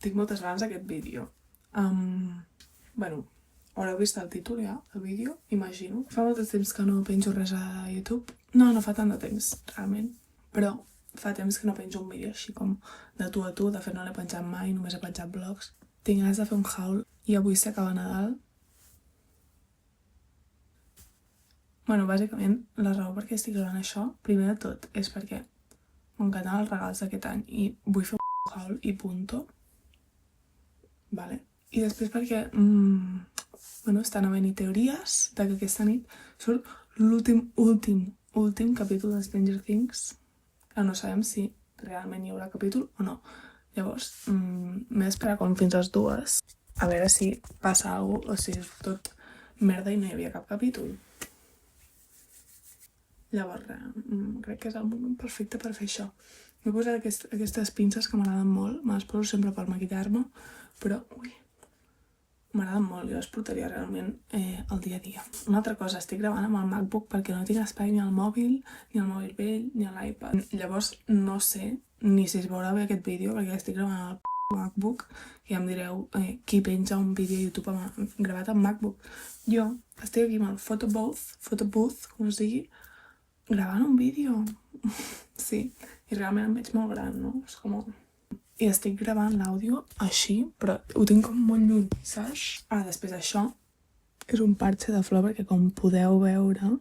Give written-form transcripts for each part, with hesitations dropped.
Tinc moltes ganes d'aquest vídeo. Bueno, haureu vist el títol ja, el vídeo, imagino. Fa molt de temps que no penjo res a YouTube. No fa tant de temps, realment. Però fa temps que no penjo un vídeo així com de tu a tu. De fet, no l'he penjat mai, només he penjat vlogs. Tinc ganes de fer un haul i avui s'acaba Nadal. Bueno, bàsicament, la raó per què estic gravant això, primer de tot, és perquè m'encanten els regals d'aquest any i vull fer un haul i punto. Vale. I després perquè, estan havent-hi teories de que aquesta nit surt l'últim capítol de Stranger Things, que no sabem si realment hi haurà capítol o no. Llavors, m'he d'esperar com fins a les 2 a veure si passa alguna cosa o si és tot merda i no hi havia cap capítol. Llavors, crec que és el moment perfecte per fer això. M'he posat aquestes pinces que m'agraden molt, me les poso sempre per maquillar-me, però, m'agraden molt, jo les portaria realment el dia a dia. Una altra cosa, estic gravant amb el MacBook perquè no tinc espai ni al mòbil vell, ni a l'iPad. Llavors, no sé ni si es veurà bé aquest vídeo perquè estic gravant al MacBook i ja em direu qui penja un vídeo a YouTube gravat amb MacBook. Jo estic aquí amb el photobooth, com es digui, gravant un vídeo. Sí, i realment em veig molt gran, no? És com... I estic gravant l'àudio així, però ho tinc com molt lluny, saps? Després això és un parche de flor perquè com podeu veure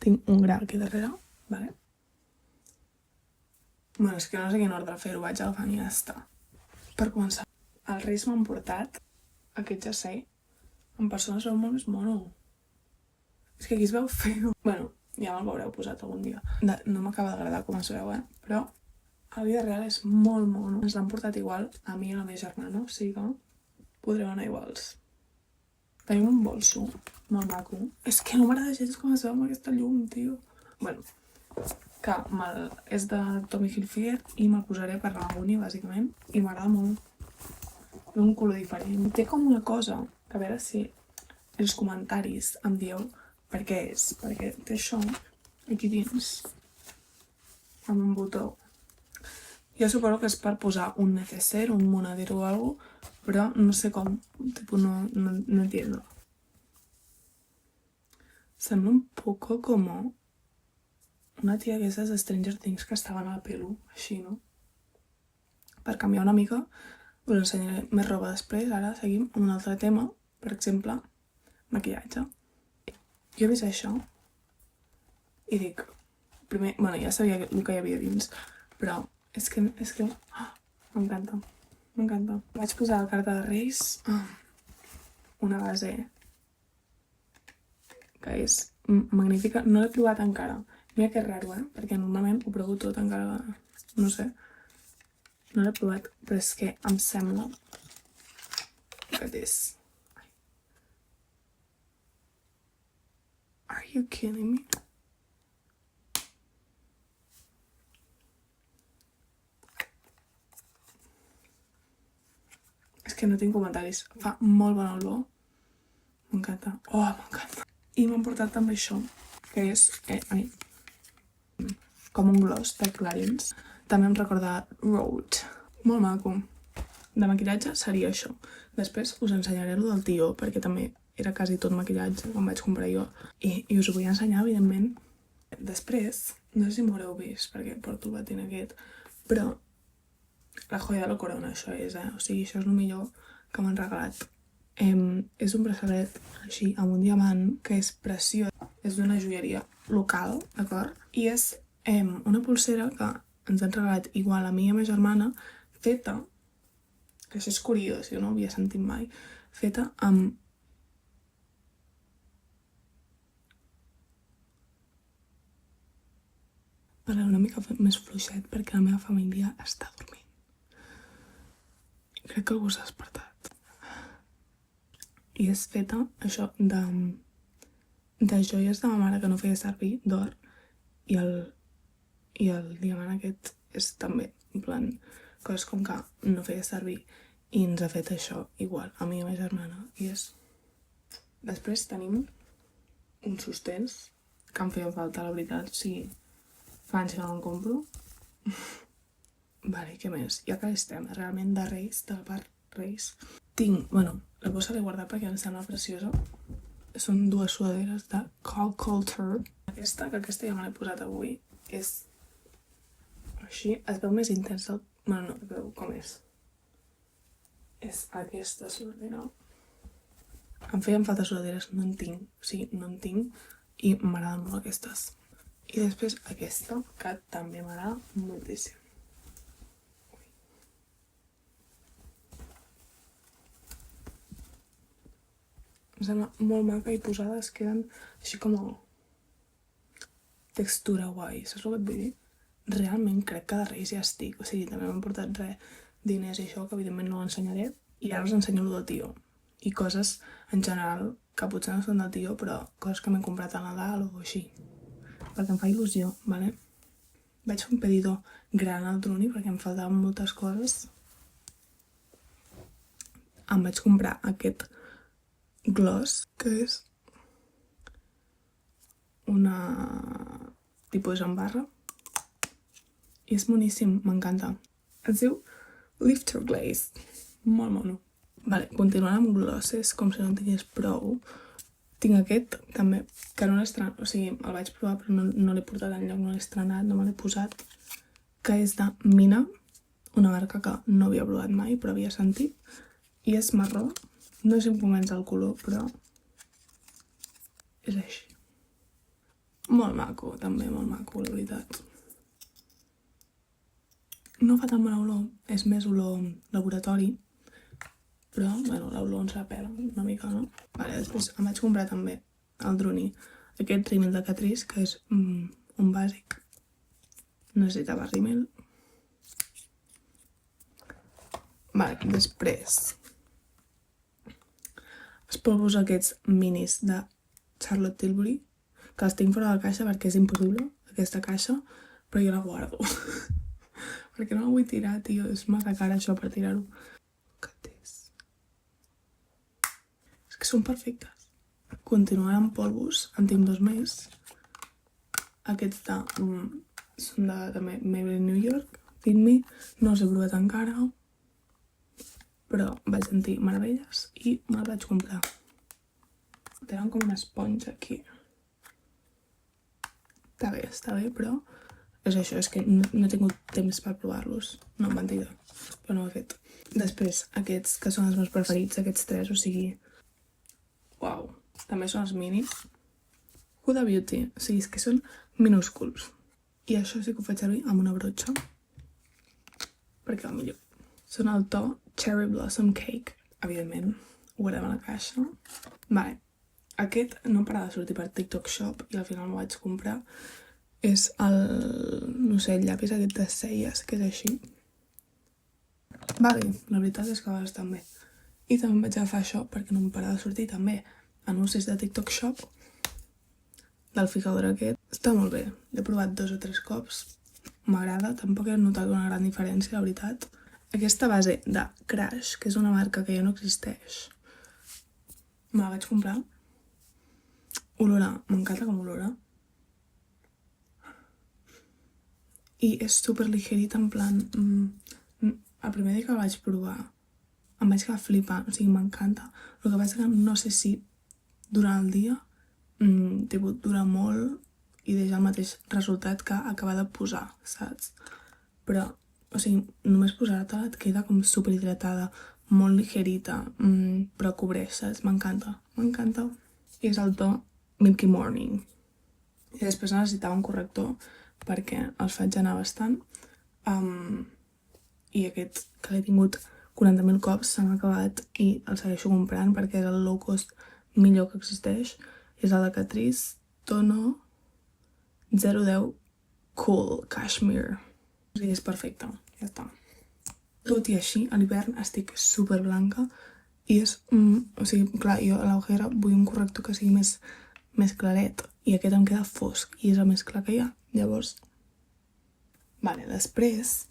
tinc un gra aquí darrere, vale? Bueno, és que no sé quin ordre fer-ho, vaig agafant i ja està. Per començar, els Reis m'han portat aquest jersei. En persona es veu molt més mono. És que aquí es veu feo. Bueno, ja me'l veureu posat algun dia. No m'acaba d'agradar com es veu, però a la vida real és molt mono. Ens l'han portat igual a mi i a la meva germana, o sigui que podreu anar iguals. Tenim un bolso molt maco. És que no m'agrada gens com es veu amb aquesta llum, tio. Bueno, que és de Tommy Hilfiger i me'l posaré per la uni, bàsicament, i m'agrada molt. Té un color diferent. Té com una cosa, que a veure si els comentaris em dieu per què és. Perquè té això aquí dins, amb un botó. Jo suposo que és per posar un neceser, un monedero o algo, però no sé com, no entiendo. Sembla un poco como una tia d'aquestes de Stranger Things que estaven a la pelu, així, no? Per canviar una mica, us ensenyaré més roba després. Ara seguim amb un altre tema, per exemple, maquillatge. Jo he vist això i dic, primer, ja sabia el que hi havia dins, però és que m'encanta. Vaig posar a la carta de Reis una base que és magnífica. No l'he provat encara. Mira que és raro, perquè normalment ho provo tot encara, no sé. No l'he provat, però és que em sembla que és... Are you kidding me? És que no tinc comentaris. Fa molt bona olor. M'encanta. M'encanta. I m'han portat també això, que és com un gloss de Clarins. També em recorda Road. Molt maco. De maquillatge seria això. Després us ensenyaré el del tio, perquè també era quasi tot maquillatge que em vaig comprar jo. I us ho vull ensenyar, evidentment. Després, no sé si m'haureu vist, perquè porto el batín aquest, però la joia de la corona, això és, O sigui, això és el millor que m'han regalat. És un braçalet així, amb un diamant, que és preciós. És d'una joieria local, d'acord? I és una pulsera que ens han regalat igual a mi i a ma germana, feta, que això és curiós, jo no ho havia sentit mai, feta amb... Parlaré una mica més fluixet perquè la meva família està dormint. Crec que algú s'ha despertat. I és feta, això, de joies de ma mare que no feia servir, d'or, i el diamant aquest és també, en plan, coses com que no feia servir, i ens ha fet això igual, a mi i a ma germana, i és... Després tenim uns sostens que em feien falta, la veritat, o sigui, fa anys que no en compro. Vale, què més? Ja que estem realment de Reis, de la part Reis. Tinc, la bossa l'he guardat perquè em sembla preciosa. Són 2 sudaderes de Call Culture. Aquesta ja me l'he posat avui, és així, es veu més intensa, no, es veu com és. És aquesta sudadera. Em feien falta sudaderes, no en tinc, i m'agraden molt aquestes. I després aquesta, que també m'agrada moltíssim. Em sembla molt maca i posades queden així com a textura guai, saps el que et vull dir? Realment crec que de Reis ja estic, o sigui, també m'han portat diners i això, que evidentment no ho ensenyaré, i ara us ensenyo el del tio. I coses, en general, que potser no són del tio, però coses que m'he comprat a Nadal o així. Perquè em fa il·lusió, vale? Vaig fer un pedido gran al Druni perquè em faltaven moltes coses. Em vaig comprar aquest gloss, que és una tipus en barra. I és boníssim, m'encanta. Es diu Lifter Glaze. Molt mono. Vale, continuant amb glosses, com si no en tingués prou. Tinc aquest, també, que no l'he estrenat, o sigui, el vaig provar però no l'he portat enlloc, no l'he estrenat, no me l'he posat, que és de Mina, una marca que no havia provat mai, però havia sentit, i és marró. No sé si em convenç el color, però és així. Molt maco, també, molt maco, la veritat. No fa tan bona olor, és més olor laboratori, però, l'olor ens la pela una mica, no? Vale, després em vaig comprar també al Druni aquest rímel de Catrice, que és un bàsic. Necessitava rímel. Vale, després els polvos aquests minis de Charlotte Tilbury, que els tinc fora de la caixa perquè és impossible, aquesta caixa, però jo la guardo. Perquè no la vull tirar, tio, és massa cara això per tirar-ho. Que són perfectes. Continuant amb polvos, en tinc 2 més. Aquests són de també Maybelline New York, Fit Me, no els he provat encara, però vaig sentir meravelles i me'ls vaig comprar. Tenen com una esponja aquí. Està bé, però és això, és que no he tingut temps per provar-los. No, mentida, però no ho he fet. Després, aquests que són els meus preferits, aquests 3, o sigui... Uau, també són els minis. Huda Beauty, o sigui, és que són minúsculs. I això sí que ho faig servir amb una brotxa, perquè va millor. Són el to Cherry Blossom Cake, evidentment, ho guardem a la caixa. Vale, aquest no para de sortir per TikTok Shop i al final m'ho vaig comprar. És el llapis aquest de celles, que és així. Vale, la veritat és que va bastant bé. I també vaig agafar això perquè no em para de sortir també anuncis de TikTok Shop del ficador aquest. Està molt bé, l'he provat 2 o 3 cops, m'agrada, tampoc he notat una gran diferència, la veritat. Aquesta base de Crash, que és una marca que ja no existeix, me la vaig comprar. Olora, m'encanta com olora. I és super ligerita, en plan... El primer dia que la vaig provar em vaig quedar flipant, o sigui, m'encanta. El que passa que no sé si durant el dia dura molt i deixa el mateix resultat que acabar de posar, saps? Però, o sigui, només posar-te-la et queda com superhidratada, molt ligerita, però cobreix, saps? M'encanta. I és el to Milky Morning. I després necessitava un corrector perquè els faig anar bastant. I aquest que l'he tingut 40.000 cops s'han acabat i el segueixo comprant perquè és el low cost millor que existeix. És el de Catrice Tono 010 Cool Cashmere. O sigui, és perfecte, ja està. Tot i així, a l'hivern estic super blanca i és... o sigui, clar, jo a l'Ojera vull un corrector que sigui més claret i aquest em queda fosc i és el més clar que hi ha. Llavors... Vale, després...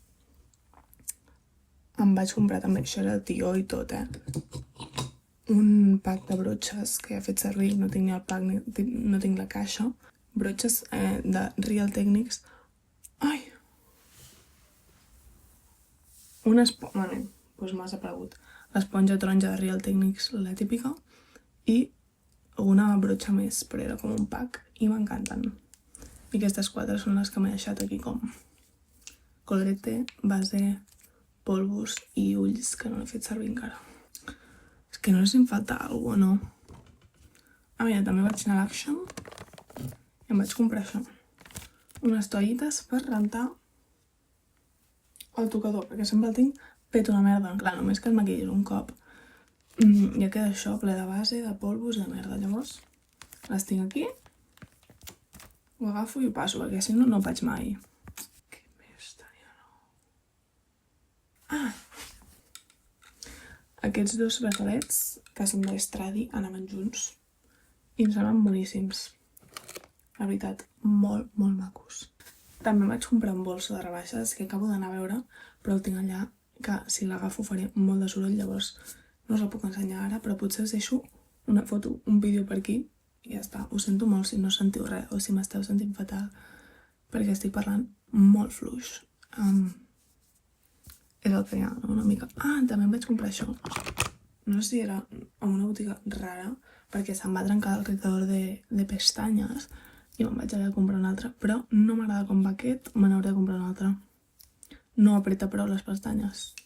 Em vaig comprar també, això era el tio i tot, un pack de brotxes que he fet servir, no tinc ni el pack, no tinc la caixa. Brotxes de Real Techniques. Ai! Doncs m'ha desaparegut. l'esponja taronja de Real Techniques, la típica, i una brotxa més, però era com un pack, i m'encanten. I aquestes 4 són les que m'he deixat aquí com colorete, base, polvos i ulls, que no l'he fet servir encara. És que no sé si em falta alguna cosa o no. Ah, mira, també vaig anar a l'Action i em vaig comprar això. Unes toallites per rentar el tocador, perquè sempre el tinc fet una merda. Clar, només que el maquillis un cop ja queda això ple de base, de polvos i de merda. Llavors, les tinc aquí, ho agafo i ho passo, perquè si no, no ho faig mai. Què més tenia, no? Ah! Aquests 2 braçalets, que són d'Estradi, anaven junts i em semblen boníssims. La veritat, molt, molt macos. També vaig comprar un bolso de rebaixes que acabo d'anar a veure, però el tinc allà, que si l'agafo faré molt de soroll, llavors no us la puc ensenyar ara, però potser us deixo una foto, un vídeo per aquí, i ja està. Ho sento molt si no sentiu res, o si m'esteu sentint fatal, perquè estic parlant molt fluix. És el que hi ha, no? Una mica. Ah, també em vaig comprar això. No sé si era a una botiga rara, perquè se'm va trencar el ricador de pestanyes, i me'n vaig haver de comprar un altre, però no m'agrada com va aquest, me n'hauré de comprar un altre. No apreta prou les pestanyes.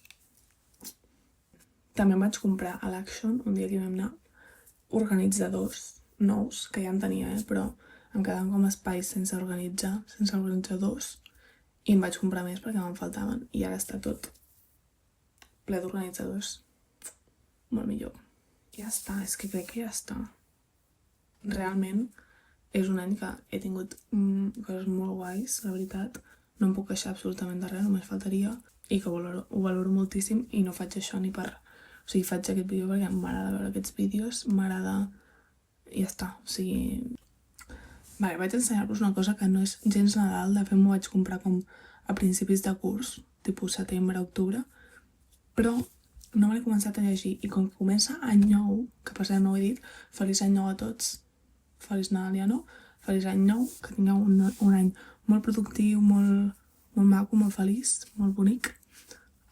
També em vaig comprar a l'Action, un dia que vam anar, organitzadors nous, que ja en tenia, però em quedaven com espais sense organitzadors, i em vaig comprar més perquè me'n faltaven, i ara està tot ple d'organitzadors. Molt millor. Ja està, és que crec que ja està. Realment, és un any que he tingut coses molt guais, la veritat. No em puc queixar absolutament de res, només faltaria, i que ho valoro moltíssim, i no faig això ni per... O sigui, faig aquest vídeo perquè m'agrada veure aquests vídeos, m'agrada... I ja està, o sigui... Vale, vaig ensenyar-vos una cosa que no és gens Nadal, de fet m'ho vaig comprar com a principis de curs, tipus setembre, octubre, però no me l'he començat a llegir, i com que comença any nou, que per cert no ho he dit, feliç any nou a tots, feliç Nadal ja no, feliç any nou, que tingueu un any molt productiu, molt maco, molt feliç, molt bonic.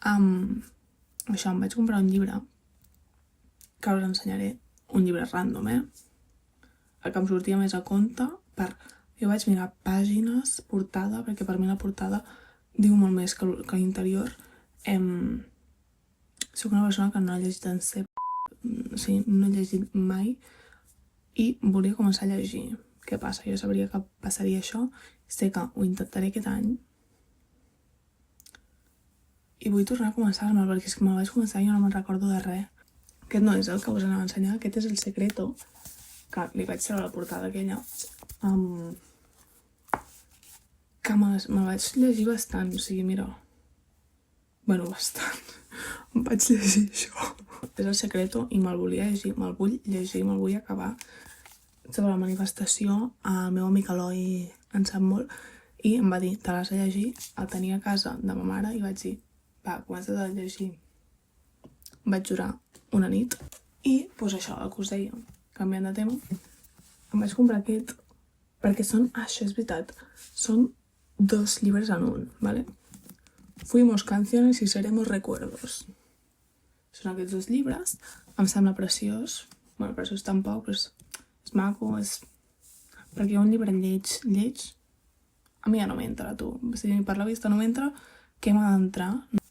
Això, em vaig comprar un llibre, que us ensenyaré, un llibre random, el que em sortia més a compte, jo vaig mirar pàgines, portada, perquè per mi la portada diu molt més que l'interior. Soc una persona que no ha llegit en C, o sigui, no he llegit mai, i volia començar a llegir. Què passa? Jo sabria que passaria això, sé que ho intentaré aquest any, i vull tornar a començar-me'l, perquè és que me'l vaig començar i jo no me'n recordo de res. Aquest no és el que us anava a ensenyar, aquest és El Secreto, que li vaig treure la portada aquella, que me'l vaig llegir bastant, o sigui, mira... Bueno, bastant. Em vaig llegir això. És El Secreto i me'l volia llegir, me'l vull llegir, me'l vull acabar. Sobre la manifestació, el meu amic Eloi en sap molt, i em va dir, te l'has de llegir, el tenia a casa de ma mare, i vaig dir, va, comença't a llegir. Vaig jurar una nit, i, doncs això, el que us deia, canviant de tema, em vaig comprar aquest, perquè són, això és veritat, són 2 llibres en un, ¿vale? Fuimos canciones y seremos recuerdos. Són aquests 2 llibres, em sembla preciós, bueno, preciós tampoc, però és maco, és... Perquè un llibre lleig, a mi ja no m'entra, tu. Si per la vista no m'entra, què m'ha d'entrar?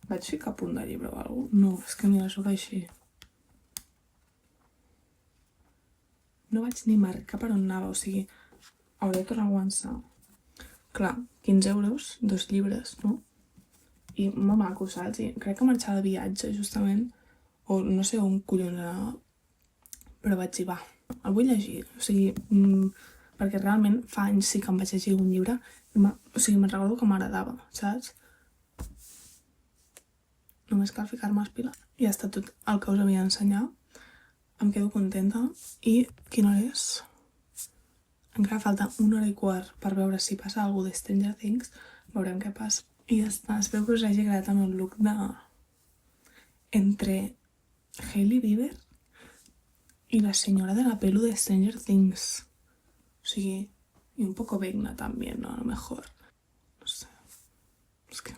Vaig ficar a punt de llibre o alguna cosa? No, és que mira, sóc així. No vaig ni marcar per on anava, o sigui, hauria de tornar a començar. Clar, 15 euros, 2 llibres, no? I molt maco, saps? I crec que marxava de viatge, justament, o no sé on collons anava, però vaig dir, va, el vull llegir, o sigui, perquè realment fa anys sí que em vaig llegir un llibre, o sigui, me'n recordo que m'agradava, saps? Només cal ficar-me a espilar. I ja està tot el que us havia d'ensenyar. Em quedo contenta. I quina hora és? Encara falta 1 hora i quart per veure si passa alguna cosa de Stranger Things. Veurem què passa. I ja està. Espero que us hagi agradat el meu look de... entre Hailey Bieber i la senyora de la pelo de Stranger Things. O sigui, y un poco Vecna también, ¿no? A lo mejor. No sé. Es que...